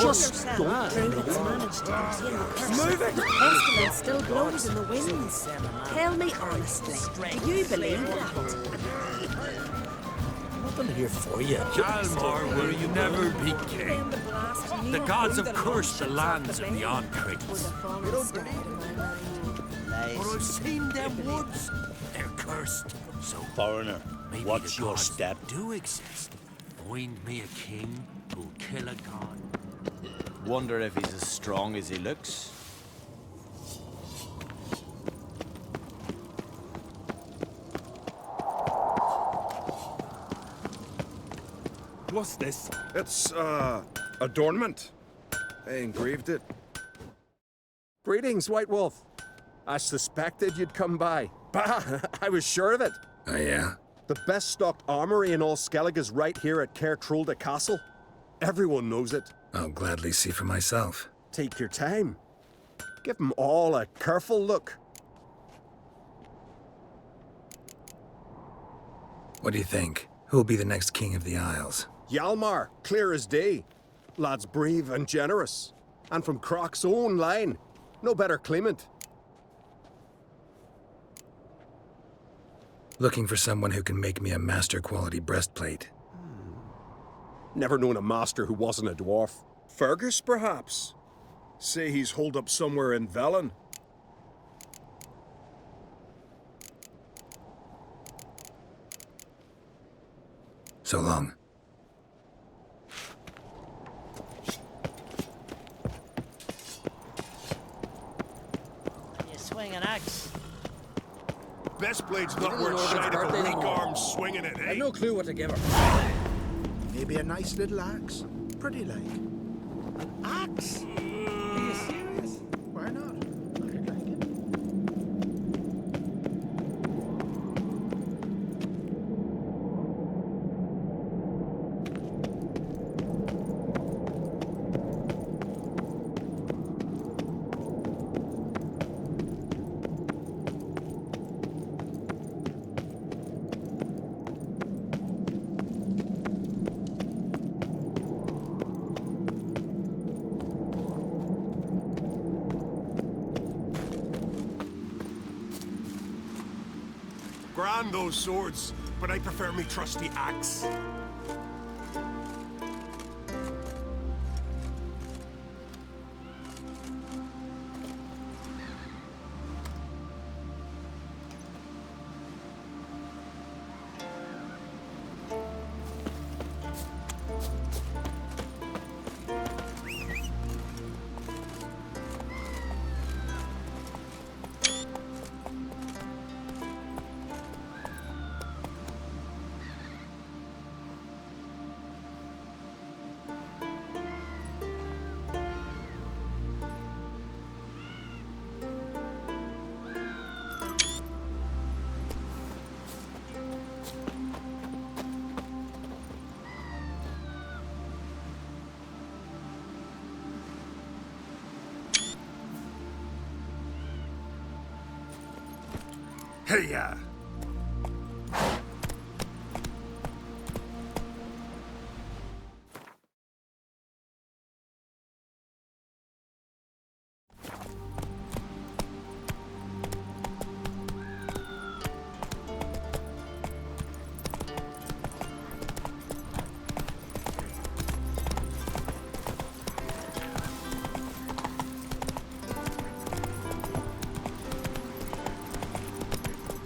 Just don't Druids managed to contain the curse. Move it! The pestilence still blows in the winds. Tell me honestly, do you believe that? Nothing here for you. Calmar, will you never be king? The gods have cursed the lands of the Oncrits. But I've seen them woods. They're cursed. So, Foreigner, maybe what's the your gods step? do exist. Find me a king who'll kill a god. Wonder if he's as strong as he looks. What's this? It's, adornment. They engraved it. Greetings, White Wolf. I suspected you'd come by. Bah! I was sure of it. Oh, yeah? The best stocked armory in all Skellig is right here at Caer Trolde Castle. Everyone knows it. I'll gladly see for myself. Take your time. Give them all a careful look. What do you think? Who'll be the next king of the Isles? Hjalmar, clear as day. Lad's brave and generous. And from Croc's own line. No better claimant. Looking for someone who can make me a master quality breastplate. Never known a master who wasn't a dwarf. Fergus, perhaps? Say he's holed up somewhere in Velen. So long. You swing an axe. Best blade's not worth shite if a weak arm's swinging it, eh? I've no clue what to give her. Maybe a nice little axe. Pretty like. An axe? Are you serious? Why not? I'd like it. Grand those swords, but I prefer me trusty axe. Hey-ya!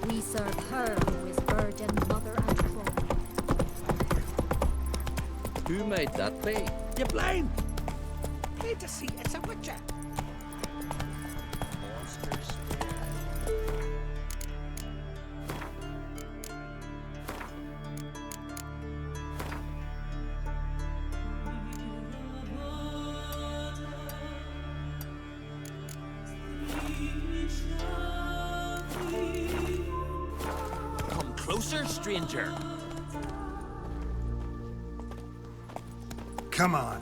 We serve her who is virgin, mother, and throne. Who made that play? You blind? Play to see it's a witcher. Come closer, stranger. Come on.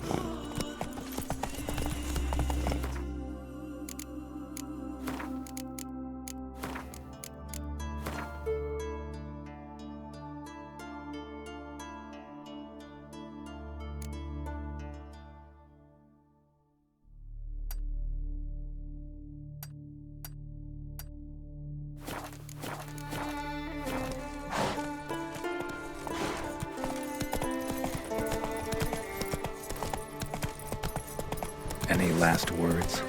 Any last words?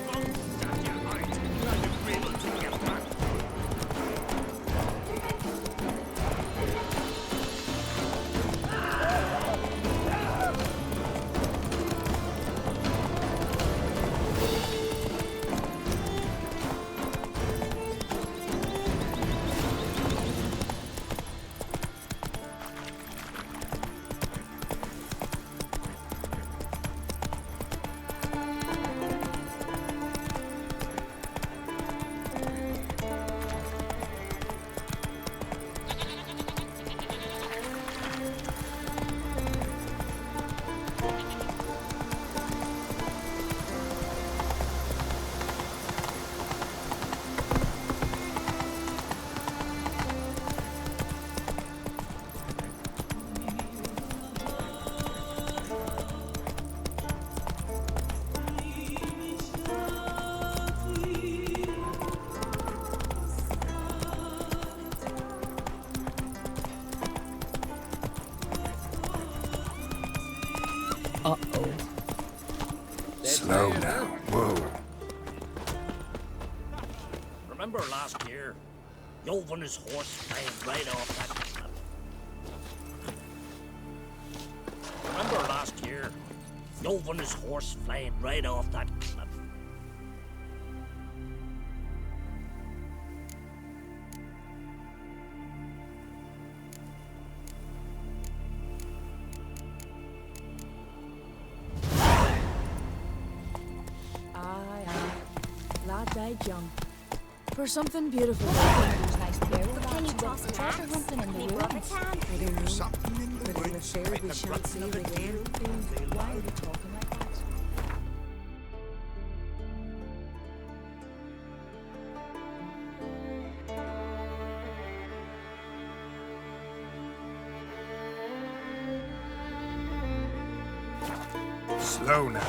Uh-oh. Slow now. Whoa. Remember last year? Yov and his horse flying right off that cliff. Remember last year? Yov and his horse flying right off that cliff. Aye, aye. Lad died young. For something beautiful. Can you toss an axe? Any rubber can? I don't know. Something in the But I'm woods. afraid we shan't see it again. Why are you talking like that? Slow now.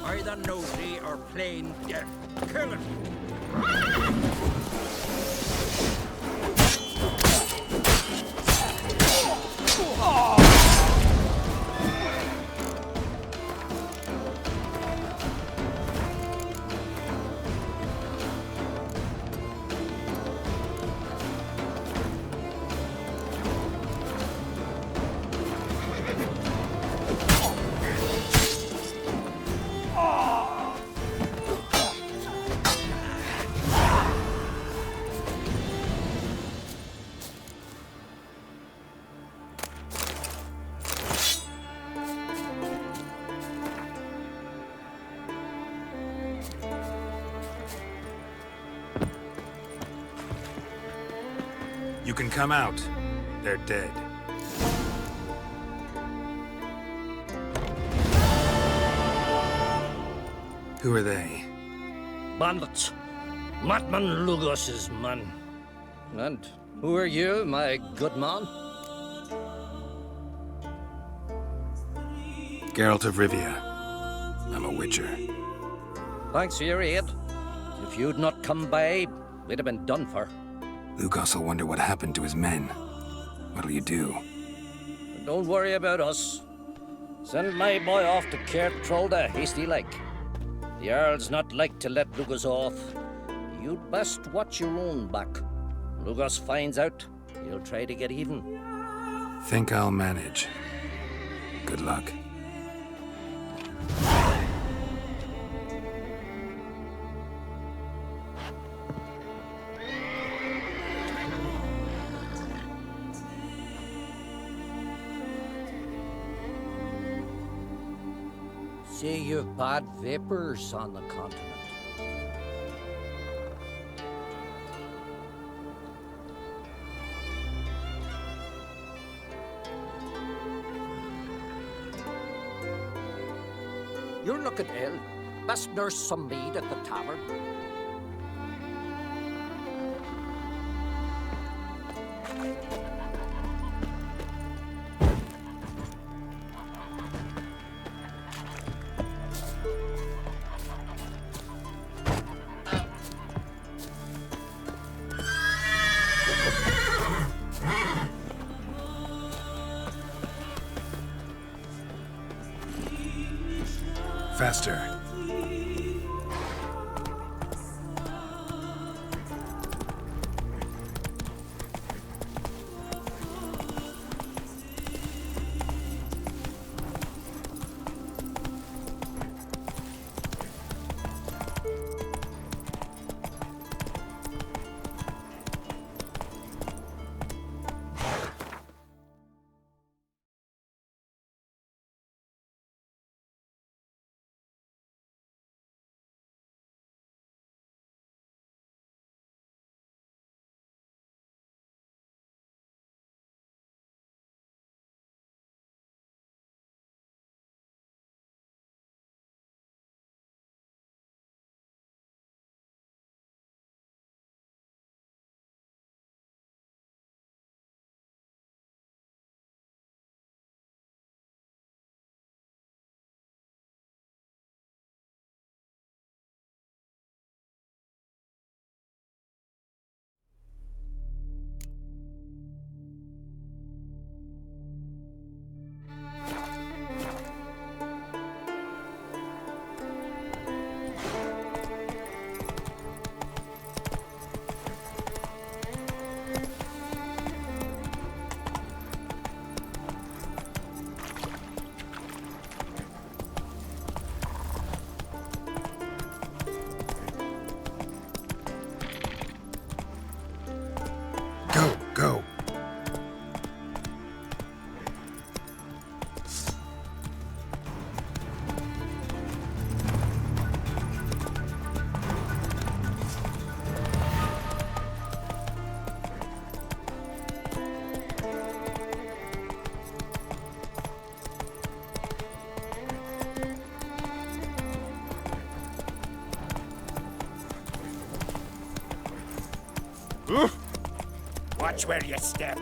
Either nosy or plain deaf. Kill it! You can come out. They're dead. Who are they? Bandits. Madman Lugos's man. And who are you, my good man? Geralt of Rivia. I'm a witcher. Thanks for your aid. If you'd not come by, we'd have been done for. Lugos will wonder what happened to his men. What'll you do? Don't worry about us. Send my boy off to Cair Trolda, hasty like. The Earl's not like to let Lugos off. You'd best watch your own back. Lugos finds out, he'll try to get even. Think I'll manage. Good luck. Say you've bad vapors on the continent. You're looking ill. Best nurse some mead at the tavern. faster. Go, go. Watch where you step.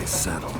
Saddle.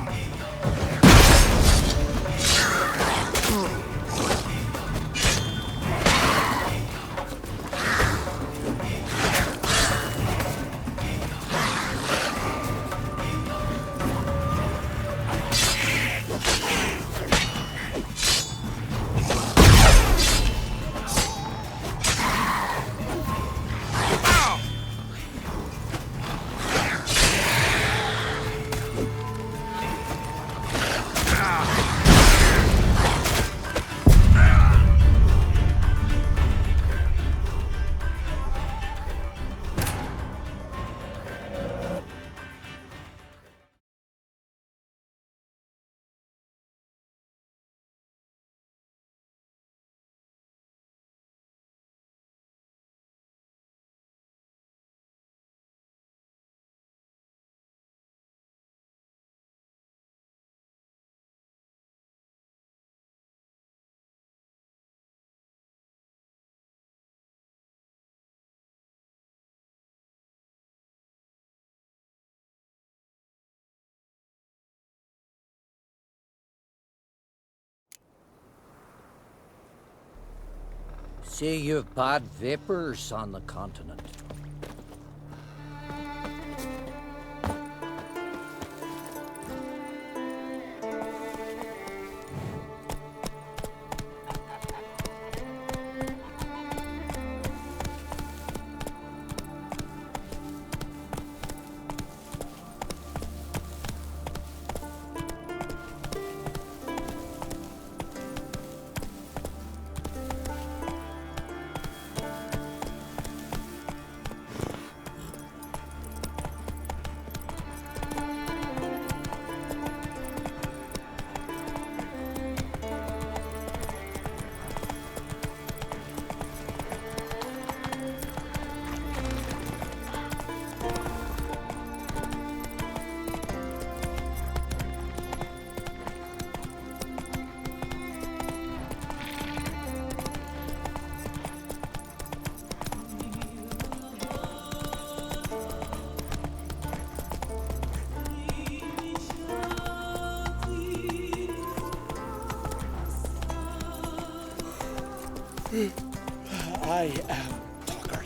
Say you've bad vapors on the continent. I am Tuckered.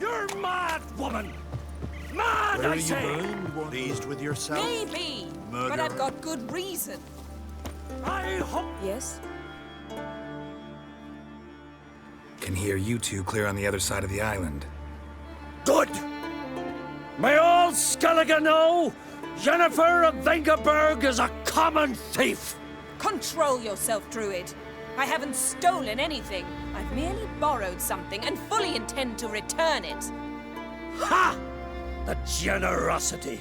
You're mad, woman! Mad, Where I are you say! going? Pleased with yourself? Maybe, but Murderer. I've got good reason. I hope Yes? Can hear you two clear on the other side of the island. good! May all Skellige know Jennifer of Vengerberg is a common thief! Control yourself, Druid. I haven't stolen anything. I've merely borrowed something and fully intend to return it. Ha! The generosity.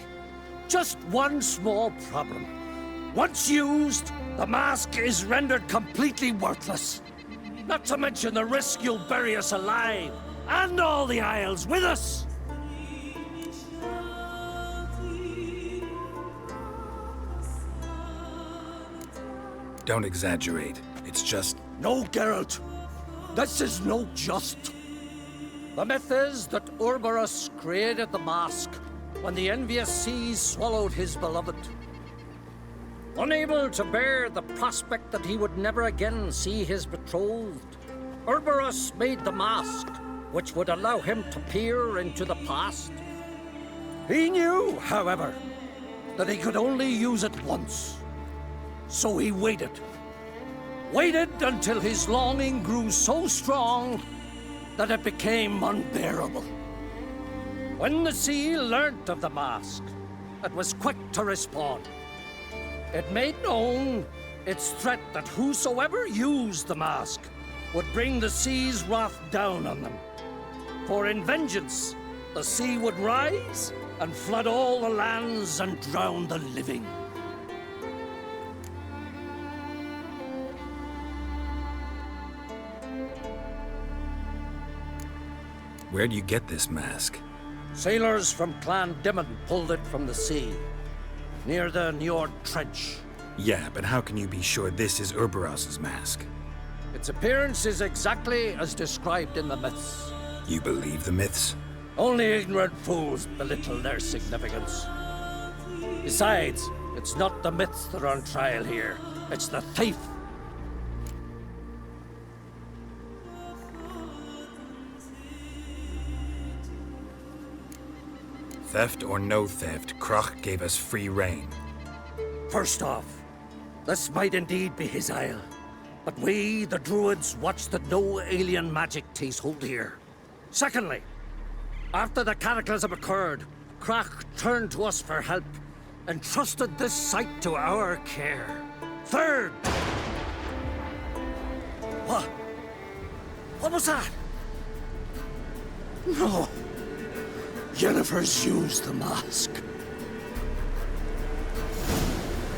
Just one small problem. Once used, the mask is rendered completely worthless. Not to mention the risk you'll bury us alive, and all the Isles with us. Don't exaggerate. It's just... No, Geralt. This is no just. The myth is that Urberus created the mask when the envious seas swallowed his beloved. Unable to bear the prospect that he would never again see his betrothed, Urberus made the mask, which would allow him to peer into the past. He knew, however, that he could only use it once. So he waited. Waited until his longing grew so strong that it became unbearable. When the sea learnt of the mask, it was quick to respond. It made known its threat that whosoever used the mask would bring the sea's wrath down on them. For in vengeance, the sea would rise and flood all the lands and drown the living. Where do you get this mask? Sailors from Clan Dimon pulled it from the sea, near the Njord Trench. Yeah, but how can you be sure this is Urberos's mask? Its appearance is exactly as described in the myths. You believe the myths? Only ignorant fools belittle their significance. Besides, it's not the myths that are on trial here. It's the thief. Theft or no theft, Kroch gave us free rein. First off, this might indeed be his isle. But we, the Druids, watch that no alien magic takes hold here. Secondly, after the cataclysm occurred, Kroch turned to us for help and trusted this site to our care. Third... What? What was that? No. Jennifer's used the mask.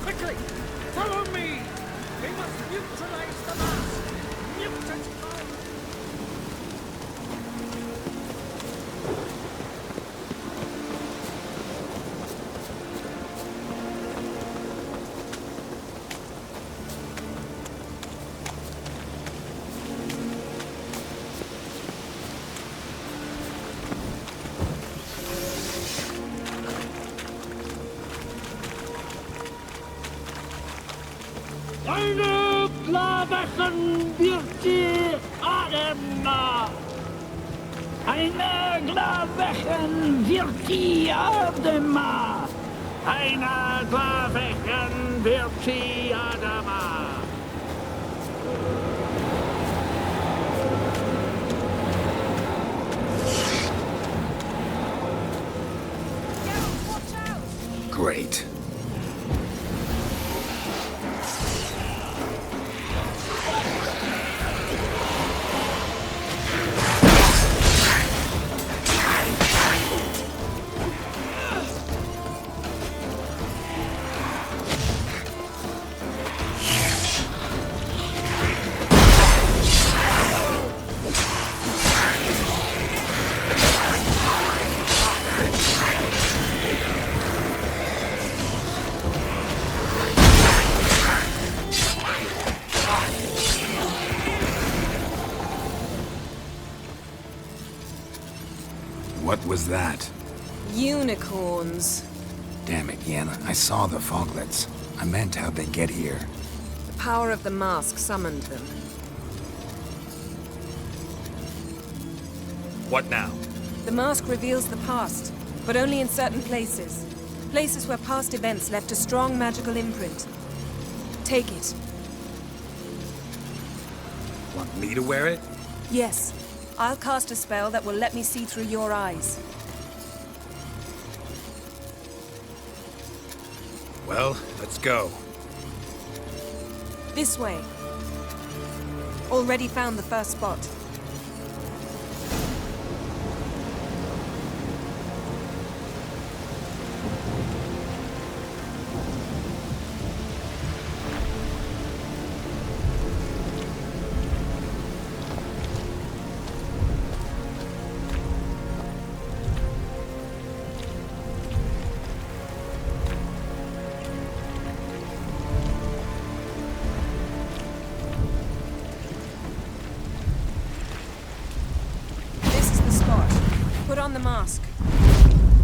Quickly! Follow me! We must neutralize the mask! Mutant power! Eine Glavechen wird die Adema. Eine Glavechen wird die Adema. Eine Glavechen wird die Adema. Great. What was that? Unicorns. Damn it, Yen. I saw the foglets. I meant how'd they get here. The power of the mask summoned them. What now? The mask reveals the past, but only in certain places. Places where past events left a strong magical imprint. Take it. Want me to wear it? Yes. I'll cast a spell that will let me see through your eyes. Well, let's go. This way. Already found the first spot. Put on the mask.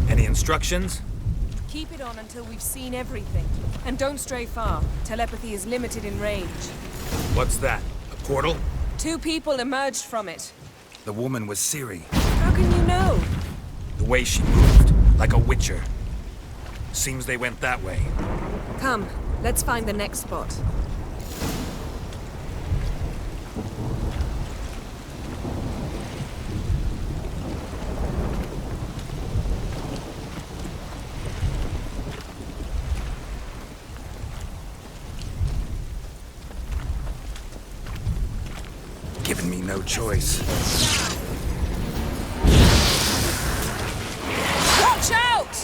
Any instructions? Keep it on until we've seen everything. And don't stray far. Telepathy is limited in range. What's that? A portal? 2 people emerged from it. The woman was Ciri. How can you know? The way she moved, like a witcher. Seems they went that way. Come, let's find the next spot. Giving me no choice. Watch out!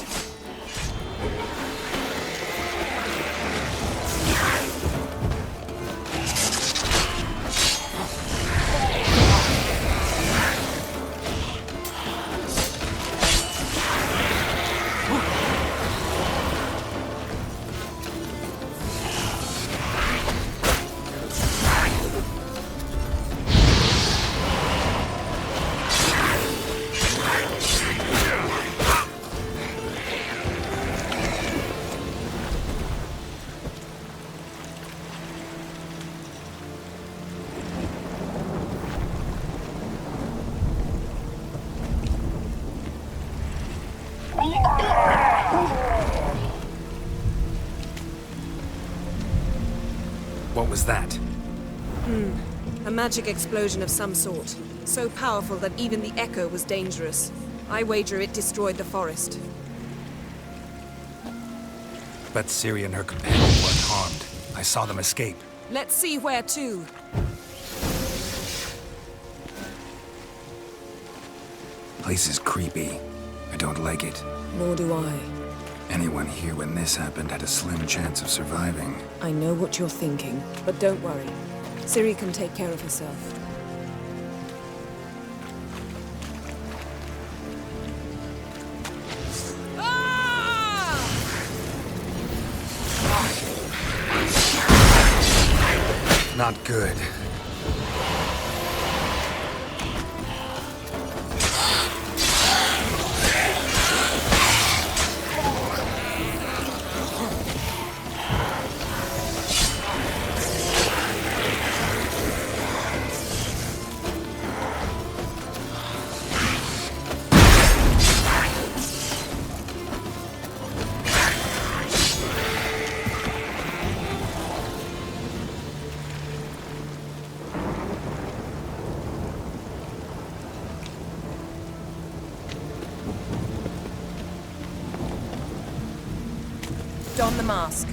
was that? A magic explosion of some sort. So powerful that even the echo was dangerous. I wager it destroyed the forest. But Ciri and her companion weren't harmed. I saw them escape. Let's see where to. Place is creepy. I don't like it. Nor do I. Anyone here when this happened had a slim chance of surviving. I know what you're thinking, but don't worry. Ciri can take care of herself. Not good. Don the mask.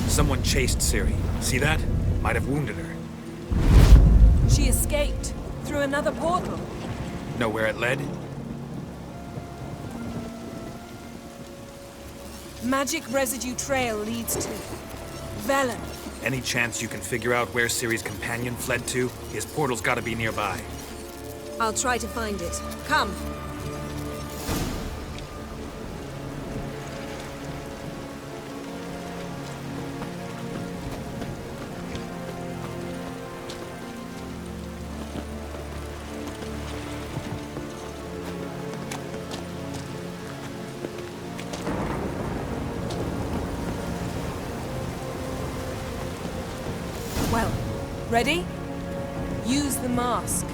Someone chased Ciri. See that? Might have wounded her. She escaped through another portal. Know where it led? Magic residue trail leads to Velen. Any chance you can figure out where Ciri's companion fled to? His portal's gotta be nearby. I'll try to find it. Come. Well, ready? Use the mask.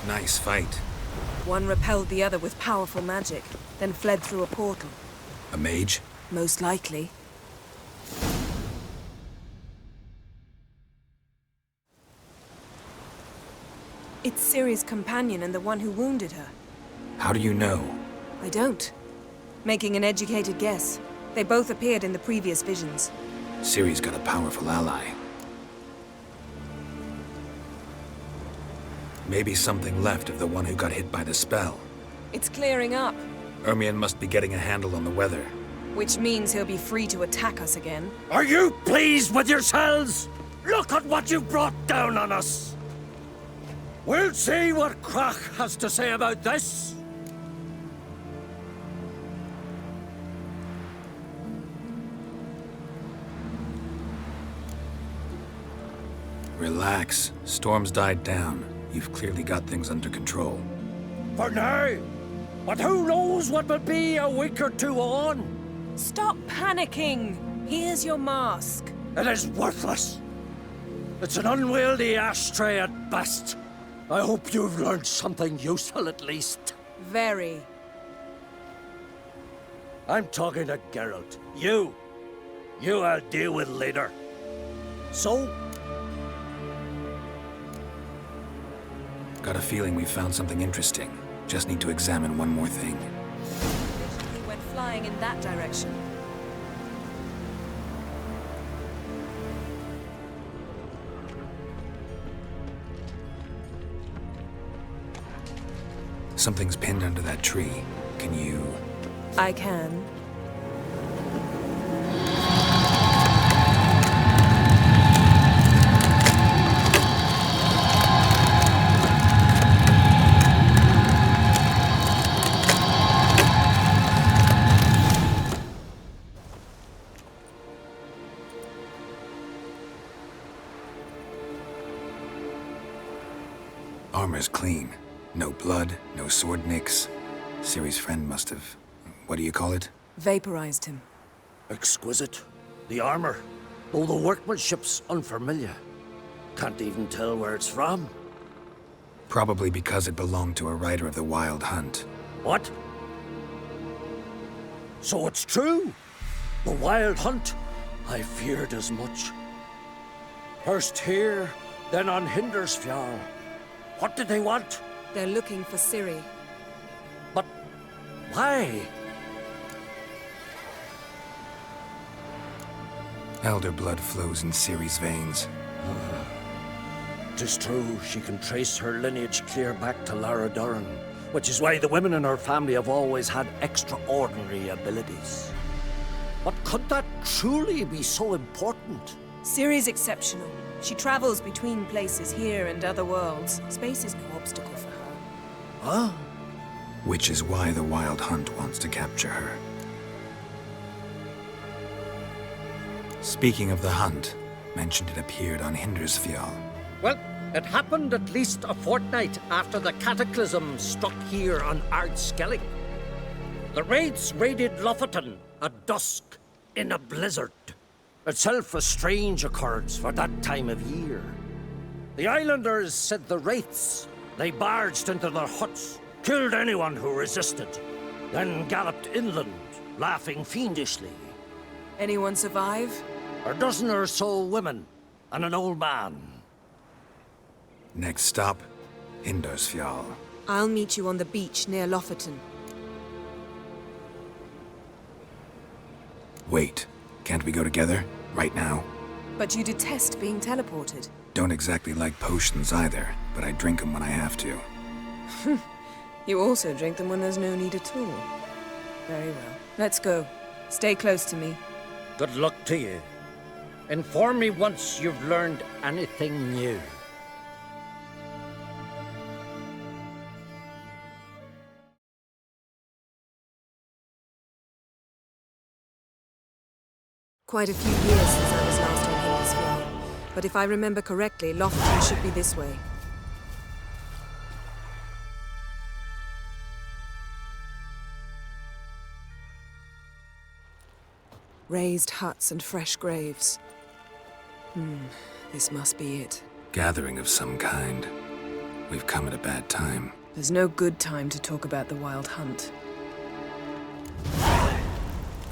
Nice fight. One repelled the other with powerful magic, then fled through a portal. A mage? Most likely. It's Ciri's companion and the one who wounded her. How do you know? I don't. Making an educated guess. They both appeared in the previous visions. Ciri's got a powerful ally. Maybe something left of the one who got hit by the spell. It's clearing up, Ermion must be getting a handle on the weather. which means he'll be free to attack us again. Are you pleased with yourselves? Look at what you brought down on us. We'll see what Krach has to say about this. Relax. Storm's died down. You've clearly got things under control. For now. But who knows what will be a week or two on? Stop panicking! Here's your mask. It is worthless. It's an unwieldy ashtray at best. I hope you've learned something useful at least. Very. I'm talking to Geralt. You I'll deal with later. So? Got a feeling we found something interesting. Just need to examine one more thing. We went flying in that direction. Something's pinned under that tree. Can you... I can. Armor's clean. No blood, no sword nicks. Ciri's friend must have... What do you call it? Vaporized him. Exquisite. The armor. though the workmanship's unfamiliar. Can't even tell where it's from. Probably because it belonged to a rider of the Wild Hunt. What? So it's true? The Wild Hunt? I feared as much. First here, then on Hindersfjall. What did they want? They're looking for Ciri. But why? Elder blood flows in Ciri's veins. 'Tis true, she can trace her lineage clear back to Lara Duran, which is why the women in her family have always had extraordinary abilities. But could that truly be so important? Ciri's exceptional. She travels between places here and other worlds. Space is no obstacle for her. Huh? Which is why the Wild Hunt wants to capture her. Speaking of the hunt, mentioned it appeared on Hindersfjall. Well, it happened at least a fortnight after the cataclysm struck here on Ardskellig. The raids raided Lofoten at dusk in a blizzard. Itself a strange occurrence for that time of year. The islanders said the wraiths. They barged into their huts, killed anyone who resisted, then galloped inland, laughing fiendishly. Anyone survive? A dozen or so women and an old man. Next stop, Hindersfjall. I'll meet you on the beach near Lofoten. Wait, can't we go together? Right now? But you detest being teleported. Don't exactly like potions either, but I drink them when I have to. You also drink them when there's no need at all. Very well. Let's go. Stay close to me. Good luck to you. Inform me once you've learned anything new. Quite a few years since I was last on Hindersfjall. But if I remember correctly, Lofoten should be this way. Raised huts and fresh graves. This must be it. Gathering of some kind. We've come at a bad time. There's no good time to talk about the Wild Hunt.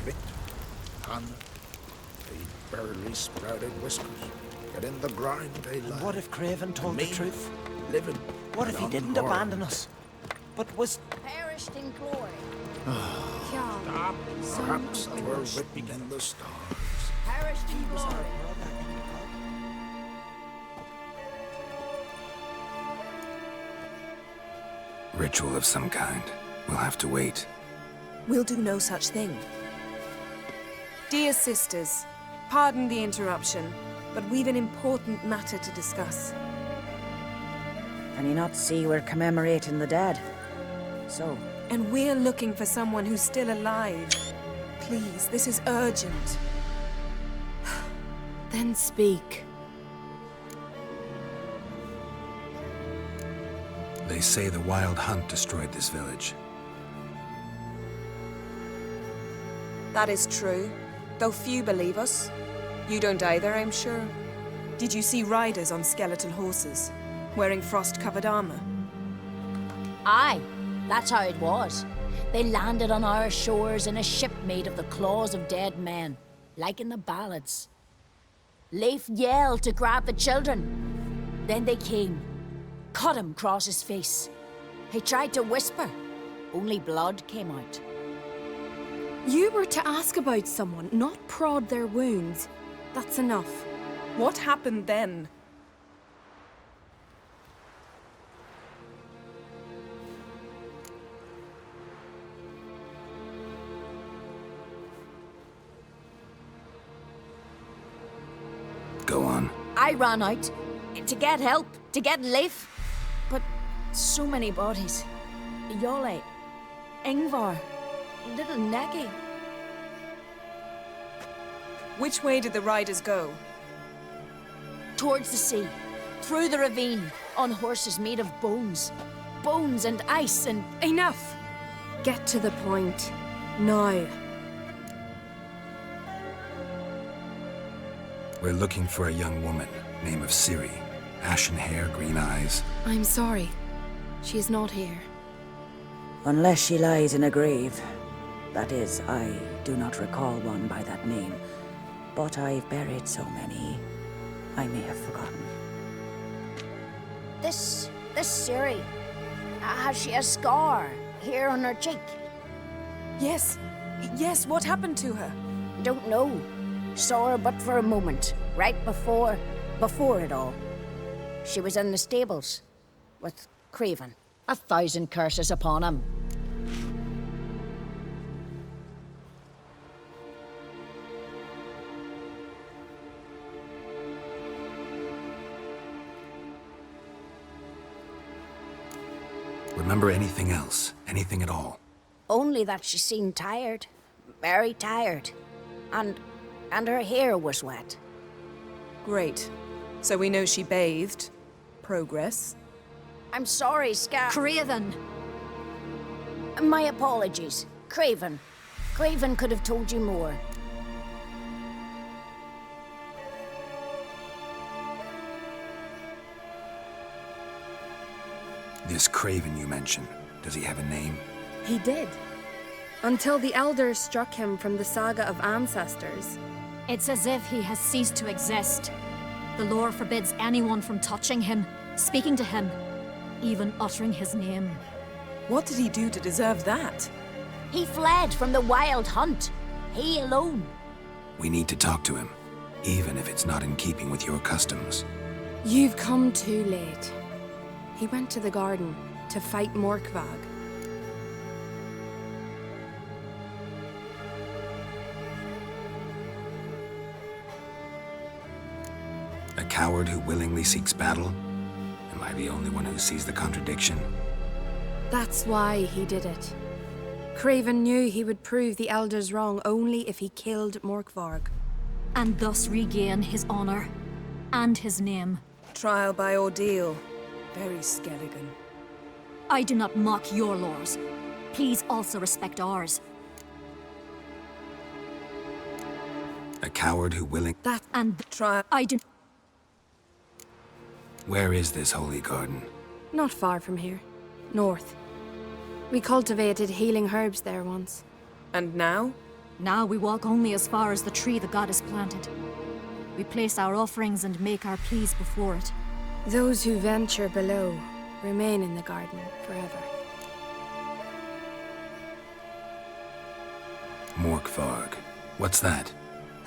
Click, hand, they barely sprouted whiskers. Yet in the grind they lie. What if Craven told the truth? Living. What if he didn't abandon us, but was... Perished in glory. Perhaps they were written in the stars. Perished in glory. Ritual of some kind. We'll have to wait. We'll do no such thing. Dear sisters, pardon the interruption, but we've an important matter to discuss. Can you not see we're commemorating the dead? So? And we're looking for someone who's still alive. Please, this is urgent. Then speak. They say the Wild Hunt destroyed this village. That is true, though few believe us. You don't either, I'm sure. Did you see riders on skeletal horses, wearing frost-covered armor? Aye, that's how it was. They landed on our shores in a ship made of the claws of dead men, like in the ballads. Leif yelled to grab the children. Then they came, cut him across his face. He tried to whisper, only blood came out. You were to ask about someone, not prod their wounds. That's enough. What happened then? Go on. I ran out to get help, to get Leif. But so many bodies. Yole, Ingvar, little Necky. Which way did the riders go? Towards the sea, through the ravine, on horses made of bones. Bones and ice and... Enough! Get to the point. Now. We're looking for a young woman, name of Ciri. Ashen hair, green eyes. I'm sorry. She is not here. Unless she lies in a grave. That is, I do not recall one by that name. But I've buried so many, I may have forgotten. This Ciri, has she a scar here on her cheek? Yes. Yes, what happened to her? Don't know. Saw her but for a moment, right before it all. She was in the stables with Craven. 1,000 curses upon him. Remember anything else? Anything at all? Only that she seemed tired. Very tired. And her hair was wet. Great. So we know she bathed. Progress. I'm sorry, Craven! My apologies. Craven. Craven could have told you more. This Craven you mentioned, does he have a name? He did. Until the elders struck him from the saga of ancestors. It's as if he has ceased to exist. The lore forbids anyone from touching him, speaking to him, even uttering his name. What did he do to deserve that? He fled from the wild hunt. He alone. We need to talk to him, even if it's not in keeping with your customs. You've come too late. He went to the garden to fight Morkvag. A coward who willingly seeks battle? Am I the only one who sees the contradiction? That's why he did it. Craven knew he would prove the elders wrong only if he killed Morkvarg. And thus regain his honor and his name. Trial by ordeal. Very Skelligan. I do not mock your laws. Please also respect ours. A coward who willing... That and the trial... I do... Where is this holy garden? Not far from here. North. We cultivated healing herbs there once. And now? Now we walk only as far as the tree the goddess planted. We place our offerings and make our pleas before it. Those who venture below remain in the garden forever. Morkvarg. What's that?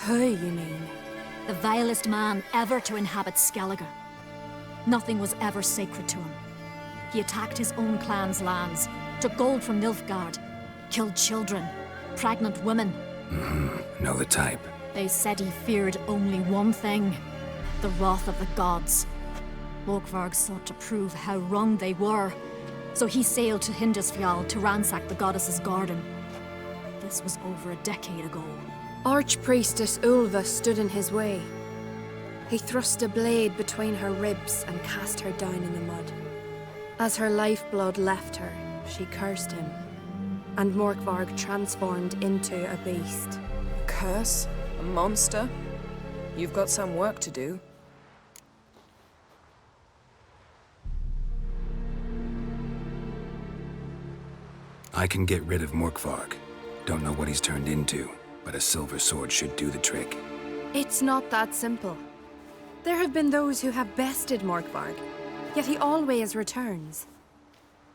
Who, you mean? The vilest man ever to inhabit Skellige. Nothing was ever sacred to him. He attacked his own clan's lands, took gold from Nilfgaard, killed children, pregnant women. Know the type. They said he feared only one thing, the wrath of the gods. Morkvarg sought to prove how wrong they were, so he sailed to Hindisfjall to ransack the goddess's garden. This was over a decade ago. Archpriestess Ulva stood in his way. He thrust a blade between her ribs and cast her down in the mud. As her lifeblood left her, she cursed him, and Morkvarg transformed into a beast. A curse? A monster? You've got some work to do. I can get rid of Morkvarg. Don't know what he's turned into, but a silver sword should do the trick. It's not that simple. There have been those who have bested Morkvarg, yet he always returns.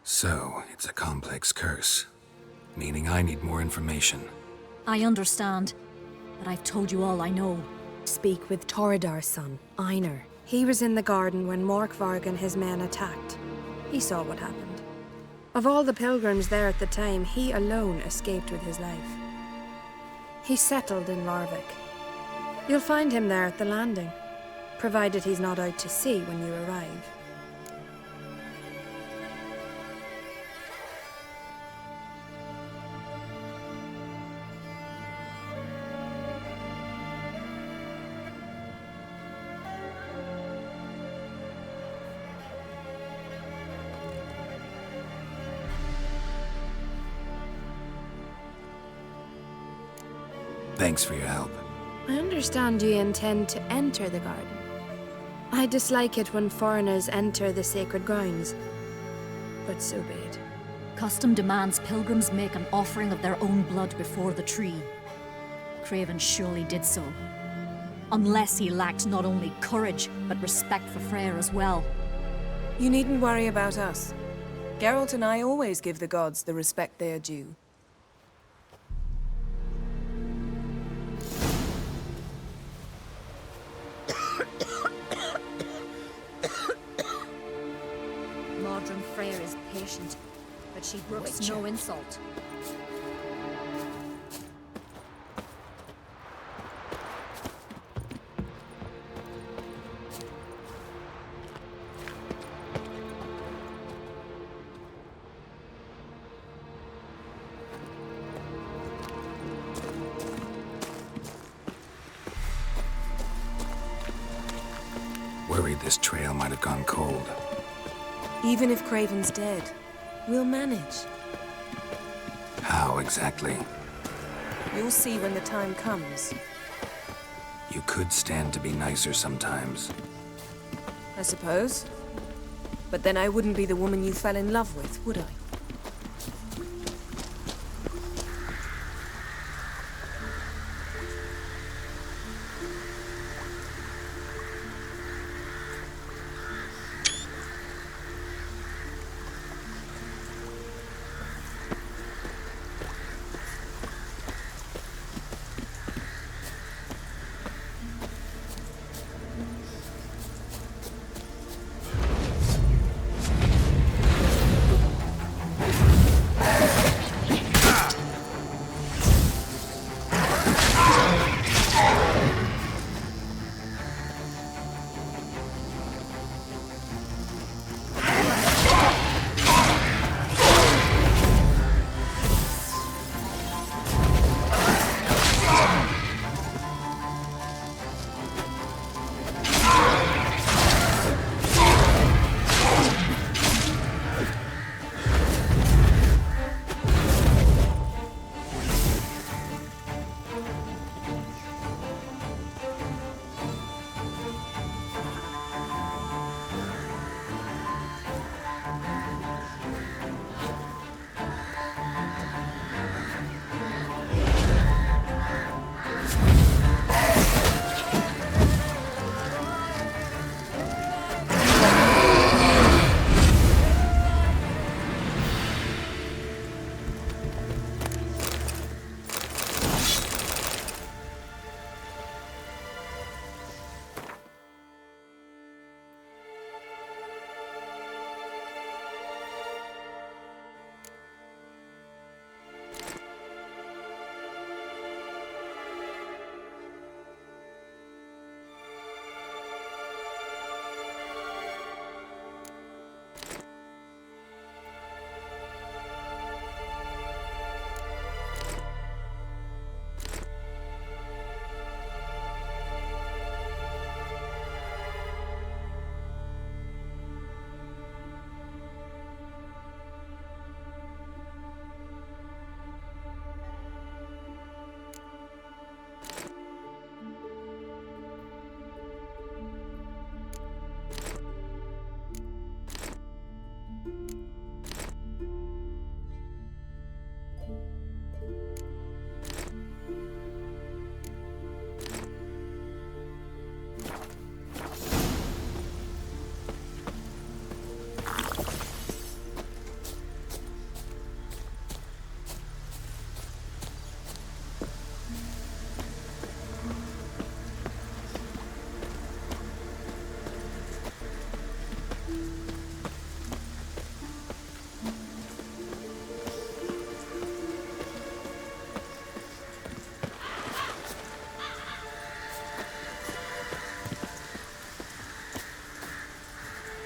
So, it's a complex curse. Meaning I need more information. I understand, but I've told you all I know. Speak with Torridar's son, Einar. He was in the garden when Morkvarg and his men attacked. He saw what happened. Of all the pilgrims there at the time, he alone escaped with his life. He settled in Larvik. You'll find him there at the landing, provided he's not out to sea when you arrive. Thanks for your help. I understand you intend to enter the garden. I dislike it when foreigners enter the sacred grounds, but so be it. Custom demands pilgrims make an offering of their own blood before the tree. Craven surely did so. Unless he lacked not only courage, but respect for Freyr as well. You needn't worry about us. Geralt and I always give the gods the respect they are due. Modern Freyr is patient, but she brooks no insult. Worried this trail might have gone cold. Even if Craven's dead, we'll manage. How exactly? You'll see when the time comes. You could stand to be nicer sometimes. I suppose. But then I wouldn't be the woman you fell in love with, would I?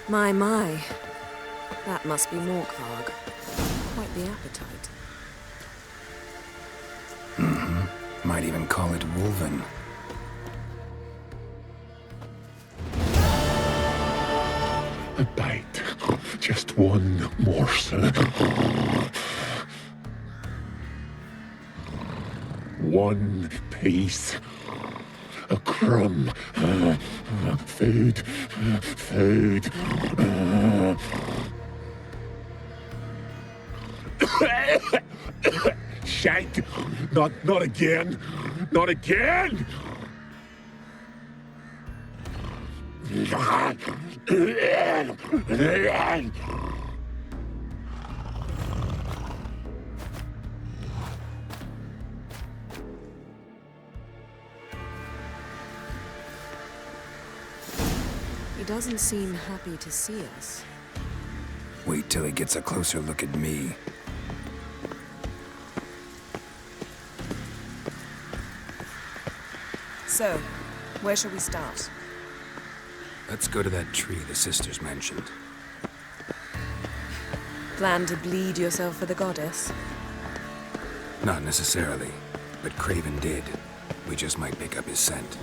My. That must be Morkvarg. Quite the appetite. Mm-hmm. Might even call it Wolven. A bite. Just one morsel. One piece. a crumb. Food. Food. Shank! Not again! Not again! He doesn't seem happy to see us. Wait till he gets a closer look at me. So, where shall we start? Let's go to that tree the sisters mentioned. Plan to bleed yourself for the goddess? Not necessarily, but Craven did. We just might pick up his scent.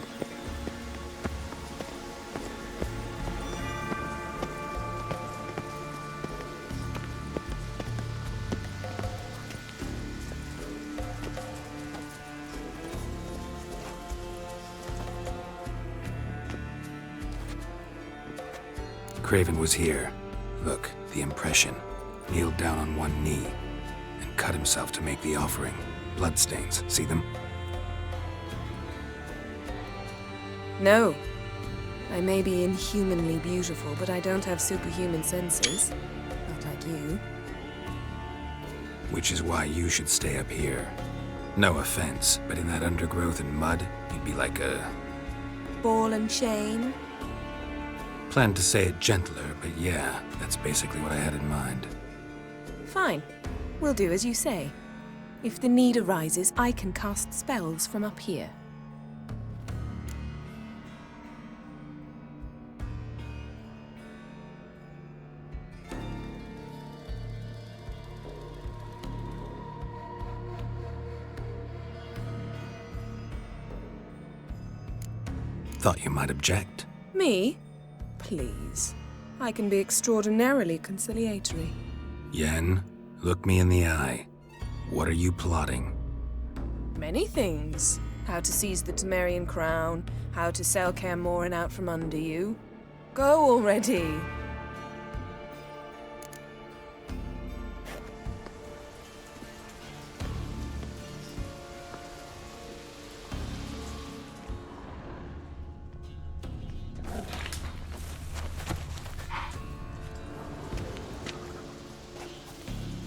Craven was here. Look, the impression. Kneeled down on one knee and cut himself to make the offering. Bloodstains, see them? No. I may be inhumanly beautiful, but I don't have superhuman senses. Not like you. Which is why you should stay up here. No offense, but in that undergrowth and mud, you'd be like a... Ball and chain? Planned to say it gentler, but yeah, that's basically what I had in mind. Fine. We'll do as you say. If the need arises, I can cast spells from up here. Thought you might object. Me? Please. I can be extraordinarily conciliatory. Yen, look me in the eye. What are you plotting? Many things. How to seize the Temerian crown, how to sell Kaer Morhen out from under you. Go already!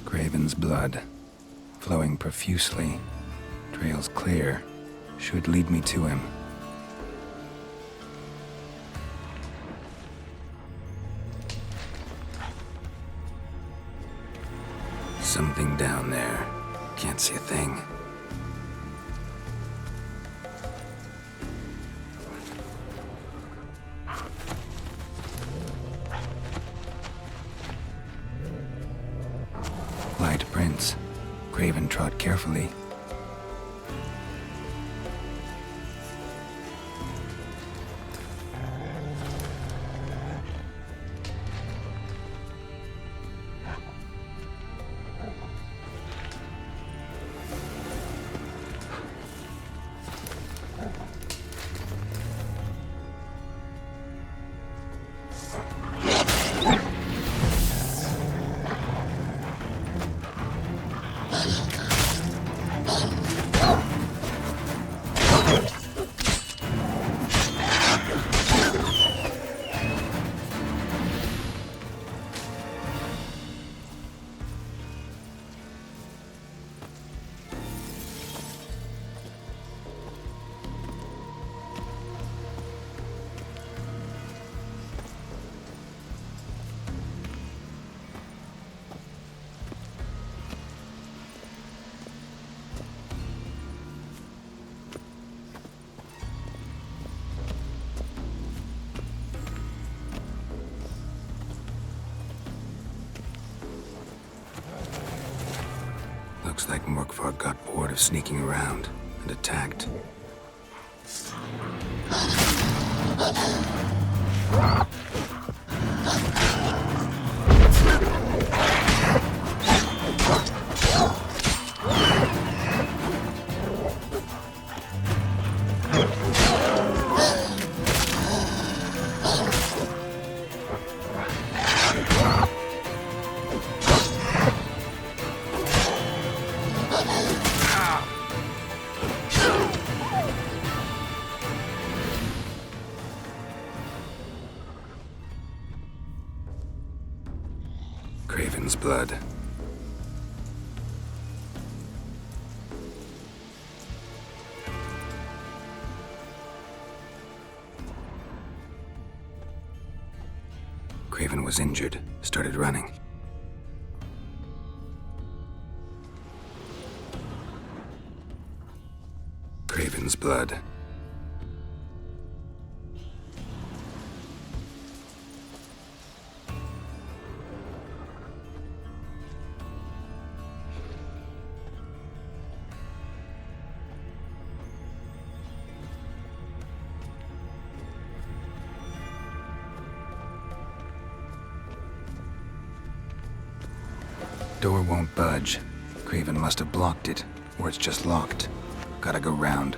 Craven's blood, flowing profusely, trails clear, should lead me to him. Something down there. Can't see a thing. Light prints. Craven trod carefully. Looks like Morkvar got bored of sneaking around and attacked. Craven's blood. Craven was injured, started running. Craven's blood. Door won't budge. Craven must have blocked it, or it's just locked. Gotta go round.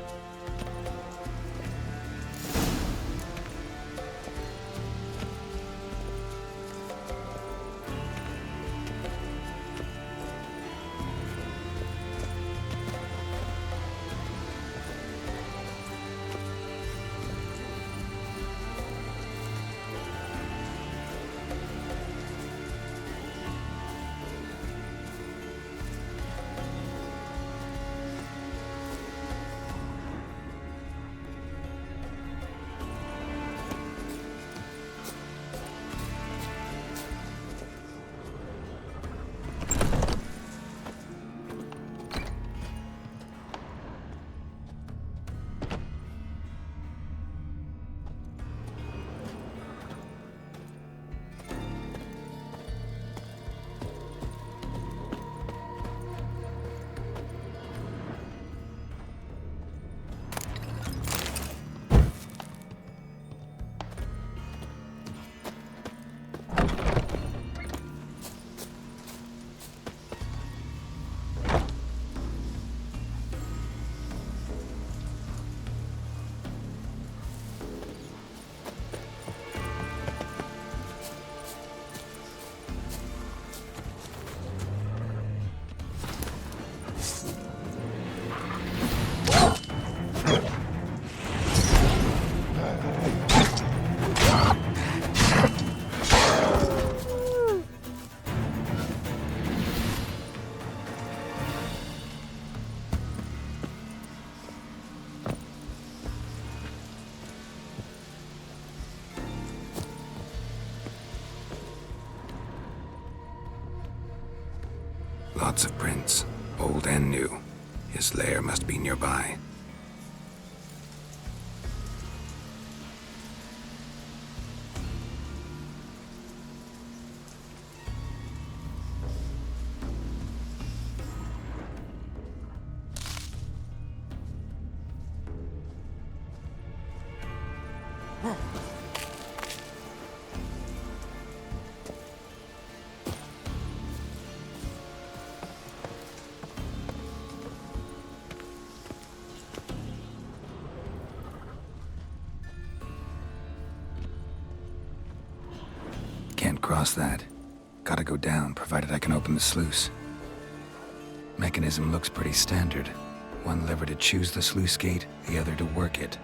Lots of prints, old and new. His lair must be nearby. Can't cross that. Gotta go down, provided I can open the sluice. Mechanism looks pretty standard. One lever to choose the sluice gate, the other to work it.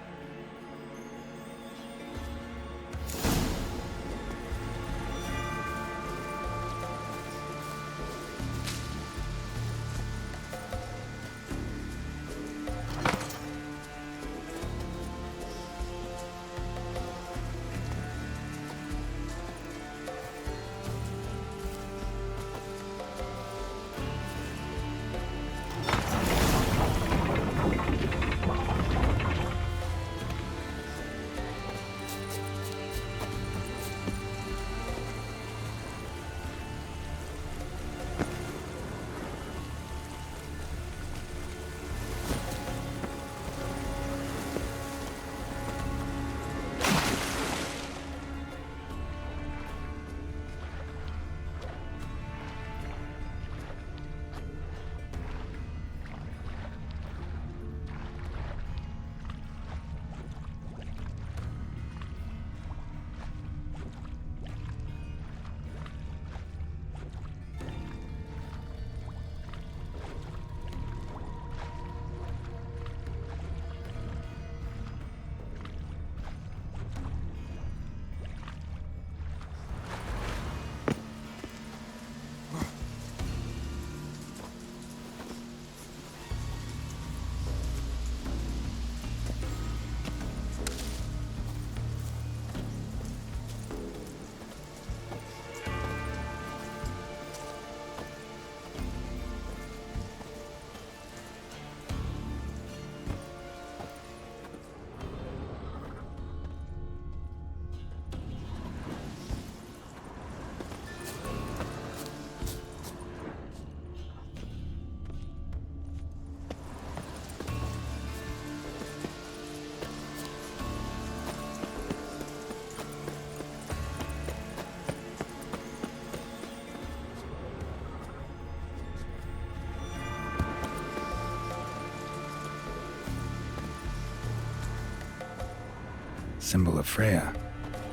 Symbol of Freya.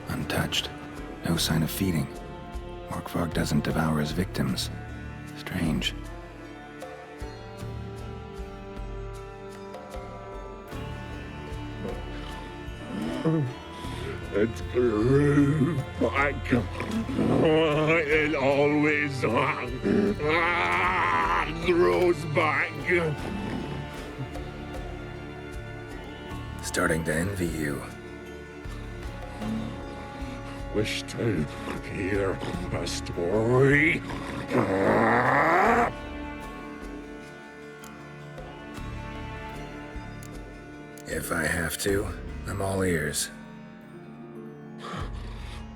Untouched. No sign of feeding. Morkvarg doesn't devour his victims. Strange. It grew back. It always grows back. Starting to envy you. Wish to hear a story? If I have to, I'm all ears.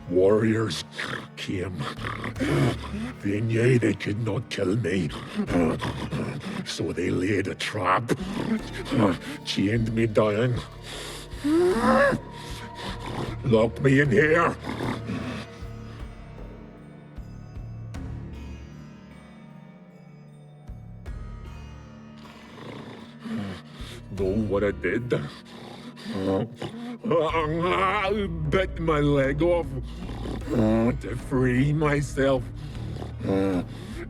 Warriors came. They knew they could not kill me. So they laid a trap. Chained me down. Locked me in here. Know what I did? I bit my leg off to free myself.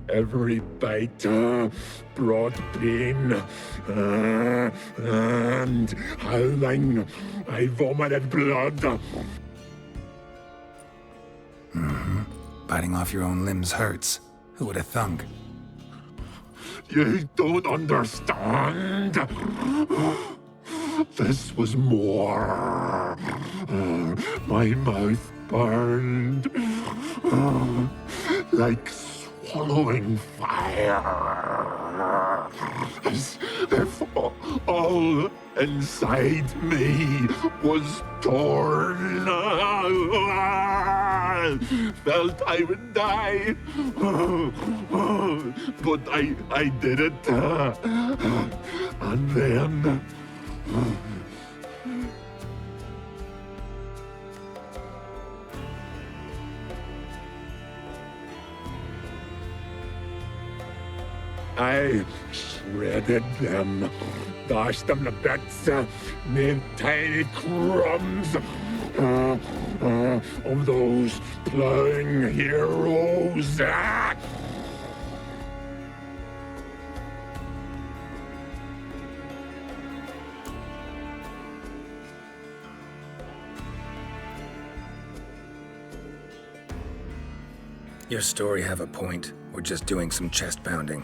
Every bite brought pain and howling. I vomited blood. Biting off your own limbs hurts. Who would have thunk? You don't understand. This was more. My mouth burned like swallowing fire. As if all inside me was torn. Felt I would die. But I did it. And then... I shredded them, dashed them to bits, made tiny crumbs of those plowing heroes. Your story have a point. We're just doing some chest pounding.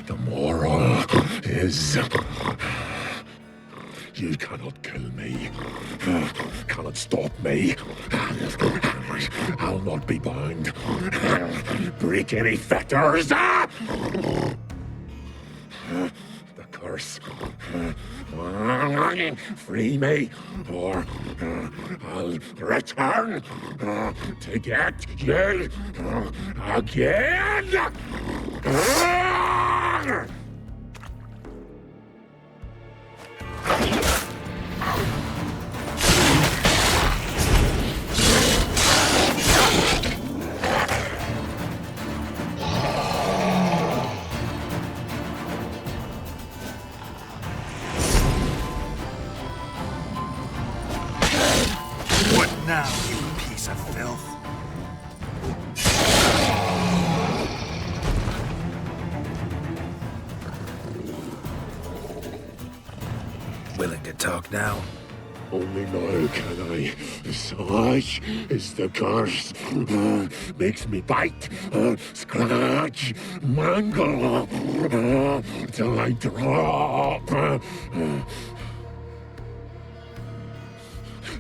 The moral is... You cannot kill me. Cannot stop me. I'll not be bound. Break any fetters. The curse. Free me, or I'll return to get you again. What now, you piece of filth? Willing to talk now? Only now can I. Such is the curse. Makes me bite, scratch, mangle, till I drop.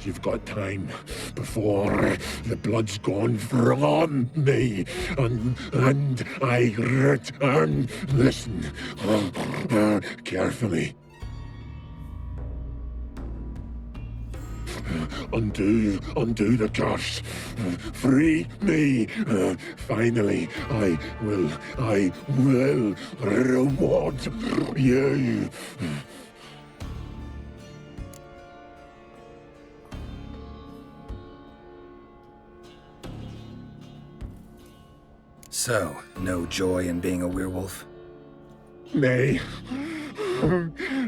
You've got time before the blood's gone from me, and I return. Listen, carefully. Undo the curse. Free me. Finally, I will reward you. So, no joy in being a werewolf? Nay.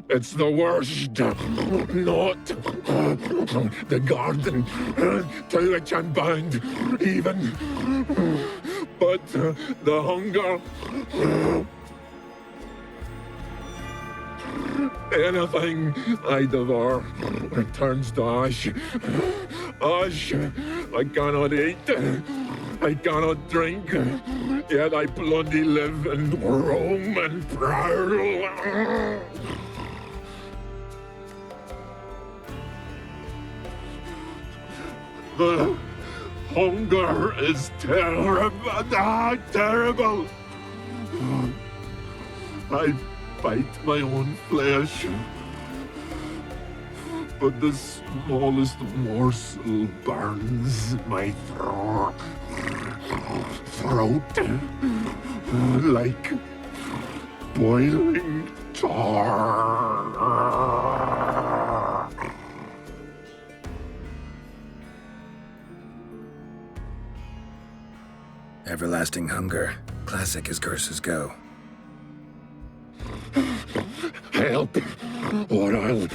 It's the worst. Not the garden to which I'm bound, even, but the hunger. Anything I devour turns to ash. Ash I cannot eat. I cannot drink. Yet I bloody live and roam and prowl. The hunger is terrible. Terrible. I bite my own flesh, but the smallest morsel burns my throat like boiling tar. Everlasting hunger. Classic as curses go. Help, or I'll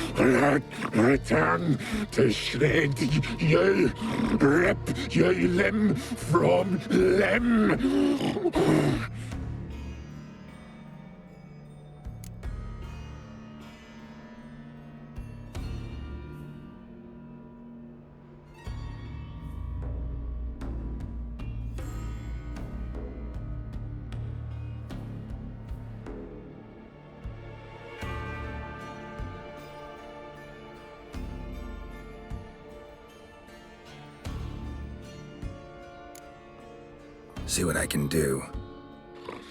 return to shred you, rip you limb from limb. See what I can do.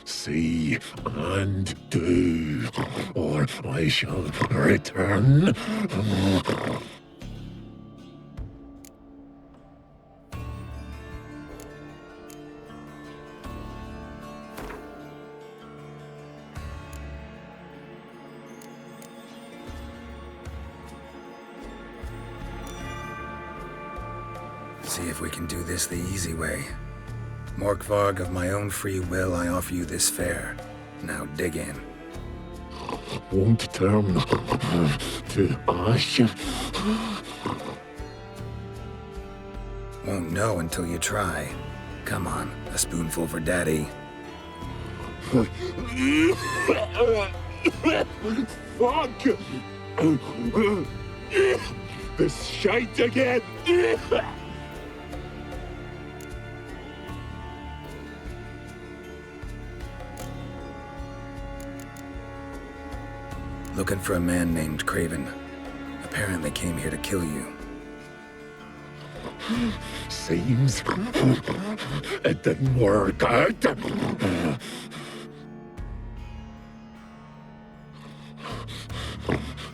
See and do, or I shall return. See if we can do this the easy way. Morkvarg, of my own free will, I offer you this fare. Now dig in. Won't turn to ash. Won't know until you try. Come on, a spoonful for Daddy. Fuck! This shite again! Looking for a man named Craven. Apparently came here to kill you. Seems it didn't work out.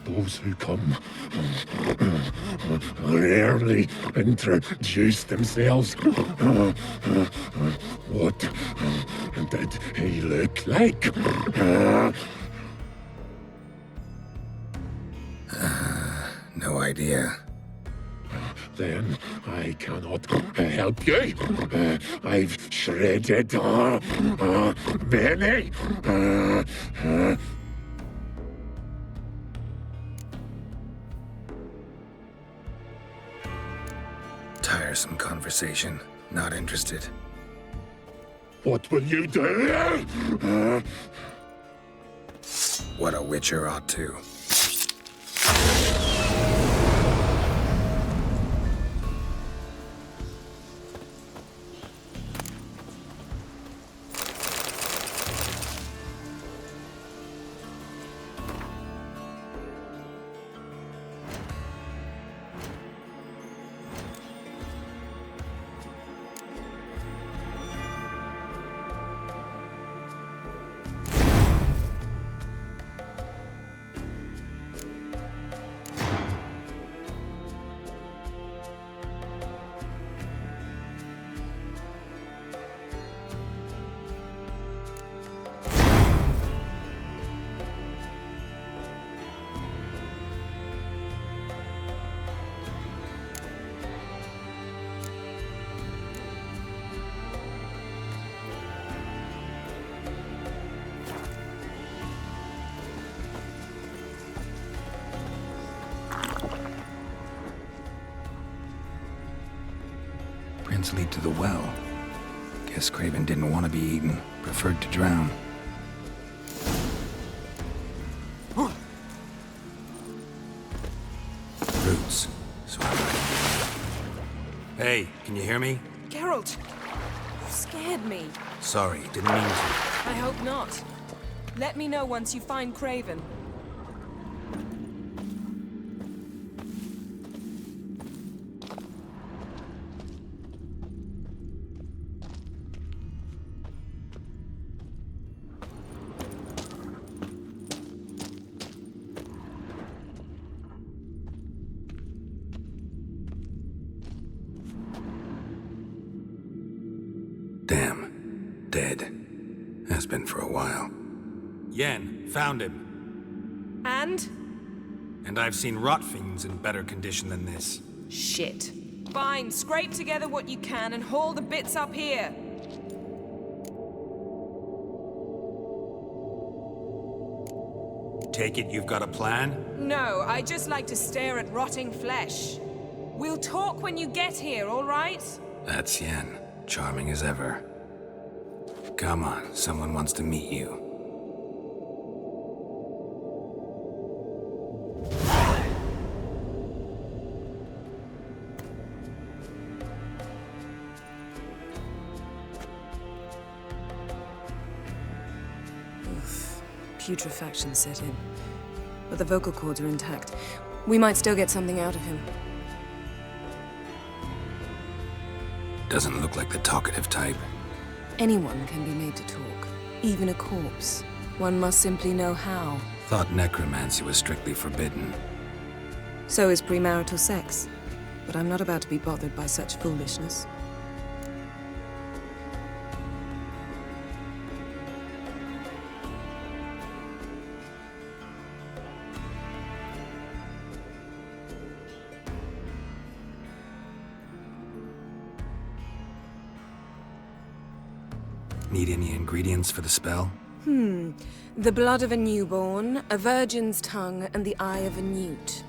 Those who come rarely introduce themselves. What did he look like? No idea. Then I cannot help you. I've shredded many. Tiresome conversation. Not interested. What will you do? What a witcher ought to. Prints lead to the well. Guess Craven didn't want to be eaten, preferred to drown. Roots. So I'm ready. Hey, can you hear me? Geralt, you scared me. Sorry, didn't mean to. I hope not. Let me know once you find Craven. Damn. Dead. Has been for a while. Yen, found him. And? And I've seen rot fiends in better condition than this. Shit. Fine, scrape together what you can and haul the bits up here. Take it you've got a plan? No, I just like to stare at rotting flesh. We'll talk when you get here, all right? That's Yen. Charming as ever. Come on, someone wants to meet you. Oof. Putrefaction set in. But the vocal cords are intact. We might still get something out of him. Doesn't look like the talkative type. Anyone can be made to talk. Even a corpse. One must simply know how. Thought necromancy was strictly forbidden. So is premarital sex. But I'm not about to be bothered by such foolishness. Need any ingredients for the spell? The blood of a newborn, a virgin's tongue, and the eye of a newt.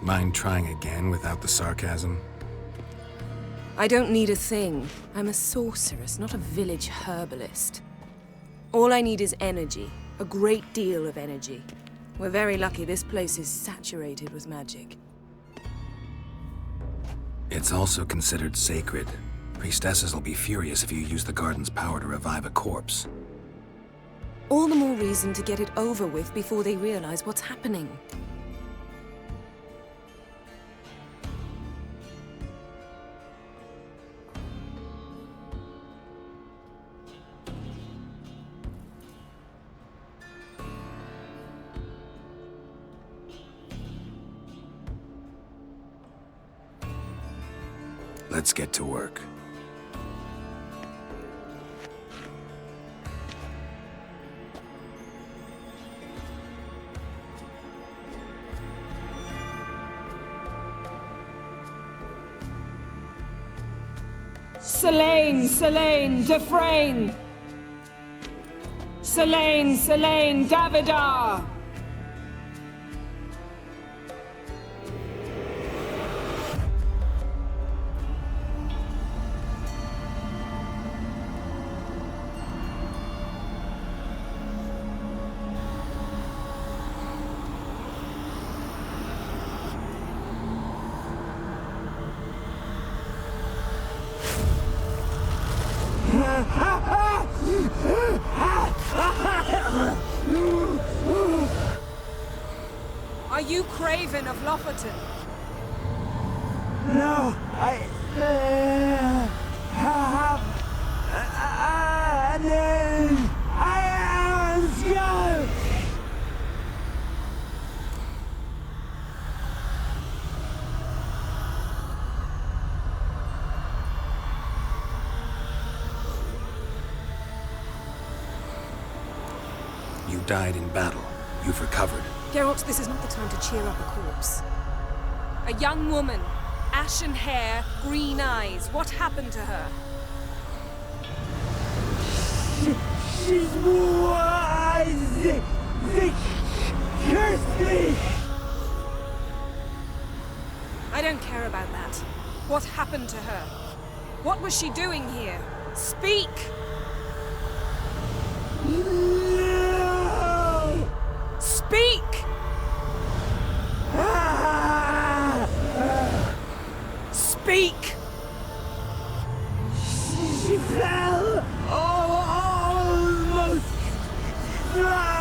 Mind trying again without the sarcasm? I don't need a thing. I'm a sorceress, not a village herbalist. All I need is energy. A great deal of energy. We're very lucky this place is saturated with magic. It's also considered sacred. Priestesses will be furious if you use the garden's power to revive a corpse. All the more reason to get it over with before they realize what's happening. Let's get to work. Selene, Dufresne! Selene, Davidar! Are you Craven of Lofoten? No, I have I am scared. You died in battle. You've recovered. Geralt, this is not the time to cheer up a corpse. A young woman. Ashen hair, green eyes. What happened to her? She's wise. They cursed me. I don't care about that. What happened to her? What was she doing here? Speak! No! Speak! Speak! She fell almost drowned!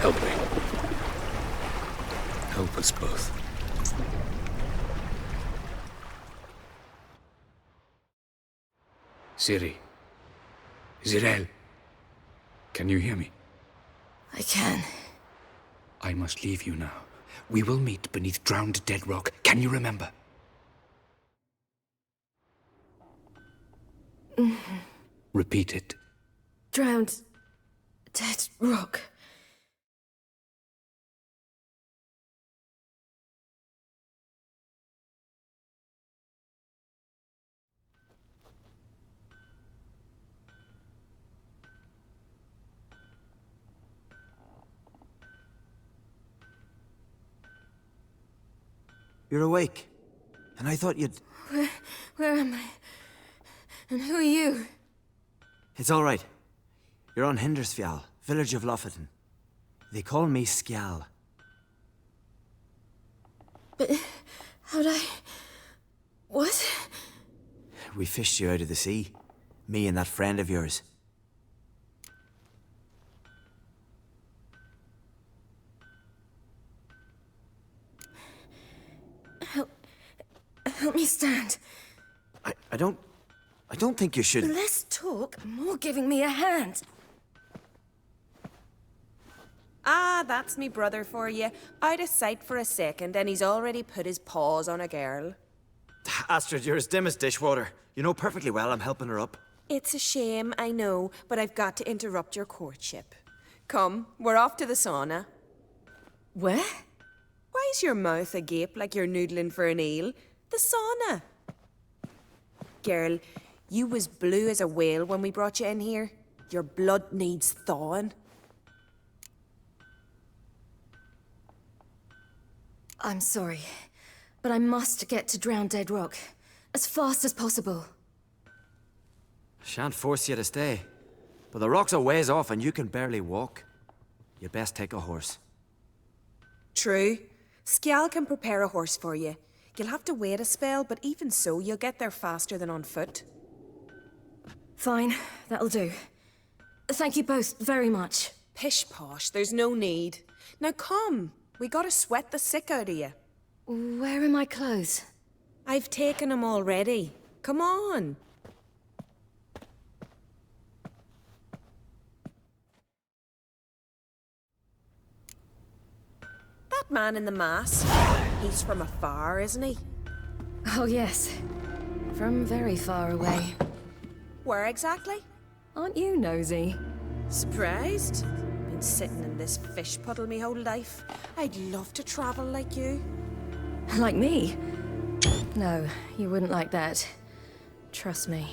Help me. Help us both. Siri. Zirel. Can you hear me? I can. I must leave you now. We will meet beneath drowned dead rock. Can you remember? Repeat it. Drowned. Dead rock. You're awake. And I thought you'd... Where am I? And who are you? It's all right. You're on Hindersfjall, village of Lofoten. They call me Skjal. But how'd I... What? We fished you out of the sea. Me and that friend of yours. Help me stand. I don't think you should... Less talk, more giving me a hand. Ah, that's me brother for you. Out of sight for a second, and he's already put his paws on a girl. Astrid, you're as dim as dishwater. You know perfectly well I'm helping her up. It's a shame, I know, but I've got to interrupt your courtship. Come, we're off to the sauna. Where? Why's your mouth agape like you're noodling for an eel? The sauna. Girl, you was blue as a whale when we brought you in here. Your blood needs thawing. I'm sorry, but I must get to Drowned Dead Rock as fast as possible. Shan't force you to stay. But the rock's a ways off and you can barely walk. You best take a horse. True. Skjal can prepare a horse for you. You'll have to wait a spell, but even so, you'll get there faster than on foot. Fine, that'll do. Thank you both very much. Pish-posh, there's no need. Now come, we gotta sweat the sick out of you. Where are my clothes? I've taken them already. Come on. That man in the mask, he's from afar, isn't he? Oh yes, from very far away. Where exactly? Aren't you nosy? Surprised? Been sitting in this fish puddle me whole life. I'd love to travel like you. Like me? No, you wouldn't like that. Trust me.